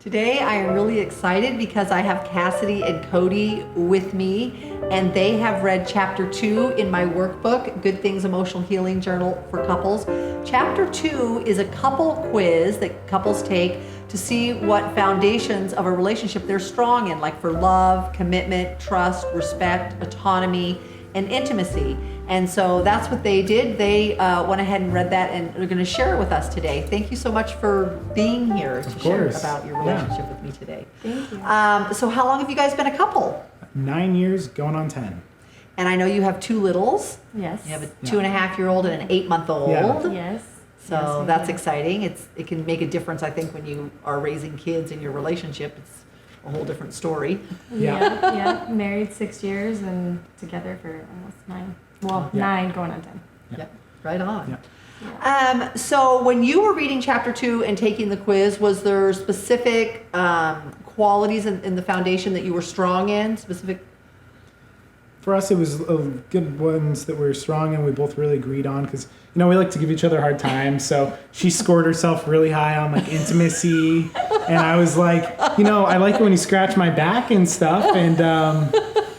Today I am really excited because I have Cassidy and Cody with me, and they have read chapter 2 in my workbook, Good Things Emotional Healing Journal for Couples. Chapter 2 is a couple quiz that couples take to see what foundations of a relationship they're strong in, like for love, commitment, trust, respect, autonomy, and intimacy. And so that's what they did. They went ahead and read that, and they're going to share it with us today. Thank you so much for being here to share about your relationship with me today. Thank you. So how long have you guys been a couple? 9 years, going on 10. And I know you have two littles. Yes. You have a 2.5-year-old and an 8-month-old. Yeah. Yes. So Yes, that's do. exciting. It can make a difference, I think, when you are raising kids in your relationship. It's a whole different story. Yeah. Married 6 years and together for almost 9. Well, Yeah. 9 going on 10. Yep, right on. Yeah. Yeah. So when you were reading chapter 2 and taking the quiz, was there specific qualities in the foundation that you were strong in? For us, it was good ones that we were strong in. We both really agreed on because, we like to give each other a hard time. So she scored herself really high on like intimacy. And I was like, I like it when you scratch my back and stuff. And,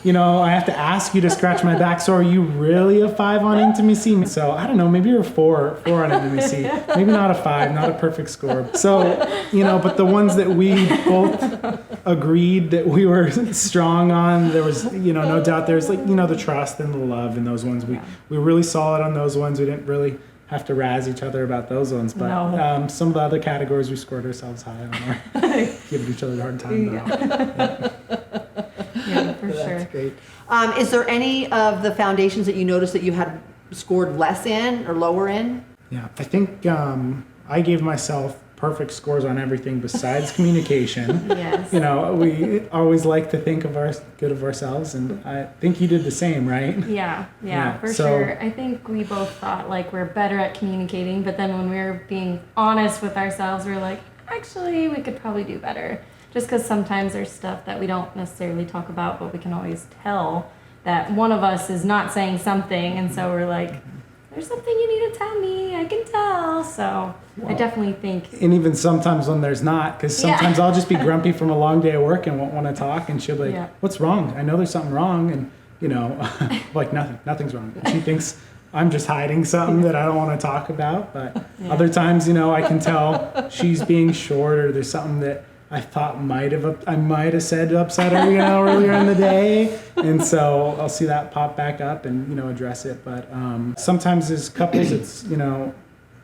I have to ask you to scratch my back. So are you really a 5 on intimacy? So I don't know, maybe you're a 4 on intimacy. Maybe not a 5, not a perfect score. So, but the ones that we both agreed that we were strong on, there was, no doubt there's like, the trust and the love and those ones. We were really solid on those ones. We didn't really have to razz each other about those ones. But No. some of the other categories we scored ourselves high on or giving each other a hard time. Yeah, for sure. That's great. Is there any of the foundations that you noticed that you had scored less in or lower in? Yeah, I think I gave myself perfect scores on everything besides communication. Yes. We always like to think of good of ourselves, and I think you did the same, right? Yeah, for sure. I think we both thought like we're better at communicating, but then when we were being honest with ourselves, we were like, actually, we could probably do better. Just because sometimes there's stuff that we don't necessarily talk about, but we can always tell that one of us is not saying something, and so we're like, there's something you need to tell me, I can tell. So I definitely think. And even sometimes when there's not, because sometimes I'll just be grumpy from a long day of work and won't want to talk, and she'll be like, what's wrong? I know there's something wrong, and like nothing's wrong. She thinks I'm just hiding something that I don't want to talk about, but other times, I can tell she's being short, or there's something that I thought I might have said to upset her, earlier in the day, and so I'll see that pop back up and address it. But sometimes as couples, it's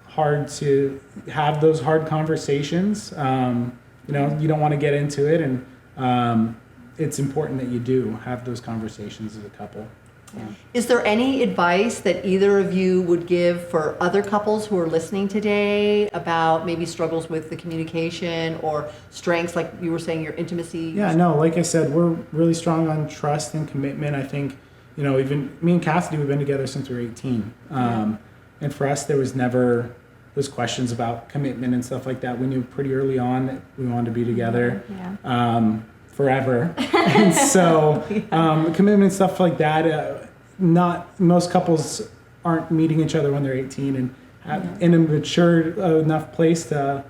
hard to have those hard conversations. You don't want to get into it, and it's important that you do have those conversations as a couple. Yeah. Is there any advice that either of you would give for other couples who are listening today about maybe struggles with the communication or strengths, like you were saying, your intimacy? Yeah, no, like I said, we're really strong on trust and commitment. I think, even me and Cassidy, we've been together since we were 18. And for us, there was never those questions about commitment and stuff like that. We knew pretty early on that we wanted to be together. Forever. And so commitment and stuff like that, not most couples aren't meeting each other when they're 18 and in a mature enough place to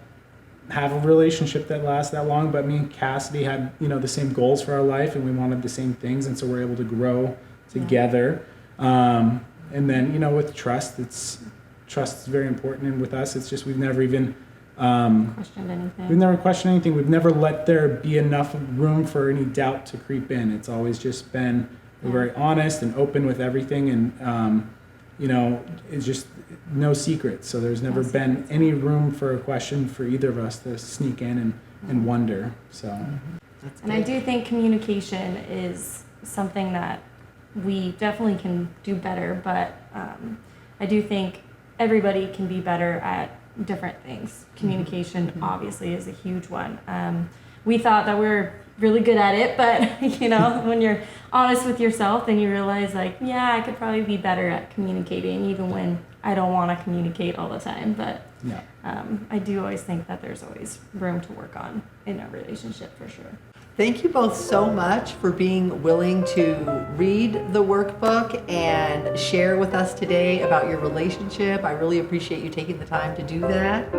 have a relationship that lasts that long. But me and Cassidy had the same goals for our life, and we wanted the same things, and so we're able to grow together. And then with trust is very important, and with us it's just we've never even questioned anything. We've never questioned anything. We've never let there be enough room for any doubt to creep in. It's always just been very honest and open with everything, and it's just no secrets. So there's never been any room for a question for either of us to sneak in and wonder. So, and I do think communication is something that we definitely can do better, but I do think everybody can be better at different things. Communication obviously is a huge one. We thought that we were really good at it, but when you're honest with yourself, then you realize I could probably be better at communicating even when I don't want to communicate all the time. But I do always think that there's always room to work on in a relationship for sure. Thank you both so much for being willing to read the workbook and share with us today about your relationship. I really appreciate you taking the time to do that.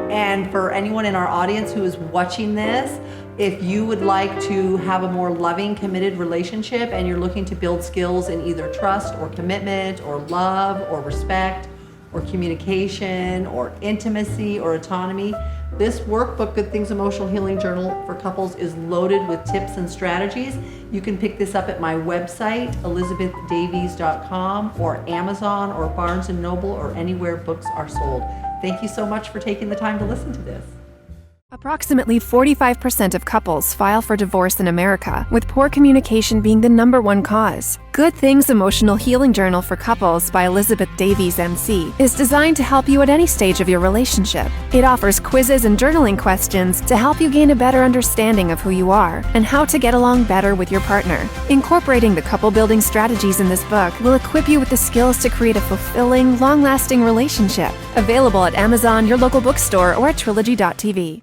And for anyone in our audience who is watching this, if you would like to have a more loving, committed relationship and you're looking to build skills in either trust or commitment or love or respect or communication or intimacy or autonomy, this workbook, Good Things Emotional Healing Journal for Couples, is loaded with tips and strategies. You can pick this up at my website, elisabethdavies.com, or Amazon or Barnes & Noble or anywhere books are sold. Thank you so much for taking the time to listen to this. Approximately 45% of couples file for divorce in America, with poor communication being the #1 cause. Good Things Emotional Healing Journal for Couples by Elisabeth Davies, MC, is designed to help you at any stage of your relationship. It offers quizzes and journaling questions to help you gain a better understanding of who you are and how to get along better with your partner. Incorporating the couple-building strategies in this book will equip you with the skills to create a fulfilling, long-lasting relationship. Available at Amazon, your local bookstore, or at Trilogy.tv.